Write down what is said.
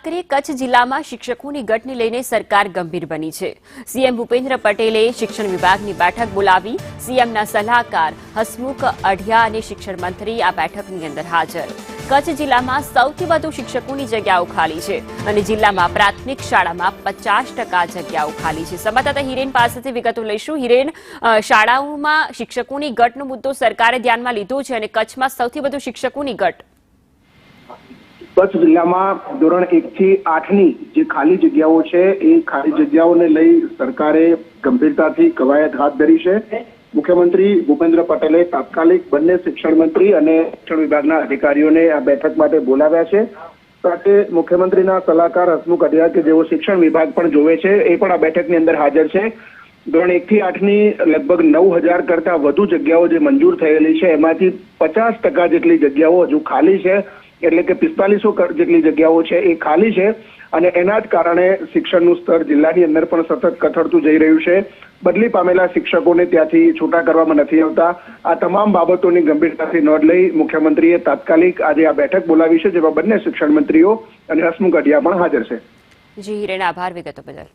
કરીએ કચ્છ જિલ્લામાં શિક્ષકોની ઘટને લઈને સરકાર ગંભીર બની છે। સીએમ ભૂપેન્દ્ર પટેલે શિક્ષણ વિભાગની બેઠક બોલાવી। સીએમના સલાહકાર હસમુખ અઢિયા અને શિક્ષણ મંત્રી આ બેઠકની અંદર હાજર। કચ્છ જિલ્લામાં સૌથી વધુ શિક્ષકોની જગ્યાઓ ખાલી છે અને જિલ્લામાં પ્રાથમિક શાળામાં 50% જગ્યાઓ ખાલી છે। સંવાદદાતા હિરેન પાસેથી વિગતો લઈશું। હિરેન, શાળાઓમાં શિક્ષકોની ઘટનો મુદ્દો સરકારે ધ્યાનમાં લીધો છે અને કચ્છમાં સૌથી વધુ શિક્ષકોની ઘટ। કચ્છ જિલ્લામાં ધોરણ 1 થી 8 ની જે ખાલી જગ્યાઓ છે એ ખાલી જગ્યાઓને લઈ સરકારે ગંભીરતાથી કવાયત હાથ ધરી છે। મુખ્યમંત્રી ભૂપેન્દ્ર પટેલે તાત્કાલિક બંને શિક્ષણ મંત્રી અને શિક્ષણ વિભાગના અધિકારીઓને આ બેઠક માટે બોલાવ્યા છે। સાથે મુખ્યમંત્રીના સલાહકાર હસમુખ અઢિયા કે જેઓ શિક્ષણ વિભાગ પણ જોવે છે એ પણ આ બેઠકની અંદર હાજર છે। ધોરણ 1 થી 8 ની લગભગ 9000 કરતા વધુ જગ્યાઓ જે મંજૂર થયેલી છે એમાંથી 50% જેટલી જગ્યાઓ હજુ ખાલી છે, એટલે કે 4500 જેટલી જગ્યાઓ છે એ ખાલી છે અને એના જ કારણે શિક્ષણનું સ્તર જિલ્લાની અંદર પણ સતત કથળતું જઈ રહ્યું છે। બદલી પામેલા શિક્ષકોને ત્યાંથી છૂટા કરવામાં નથી આવતા। આ તમામ બાબતોની ગંભીરતાથી નોંધ લઈ મુખ્યમંત્રીએ તાત્કાલિક આજે આ બેઠક બોલાવી છે, જેમાં બંને શિક્ષણ મંત્રીઓ અને હસમુખ અઢિયા પણ હાજર છે। જી હિરેન, આભાર વિગતો બદલ।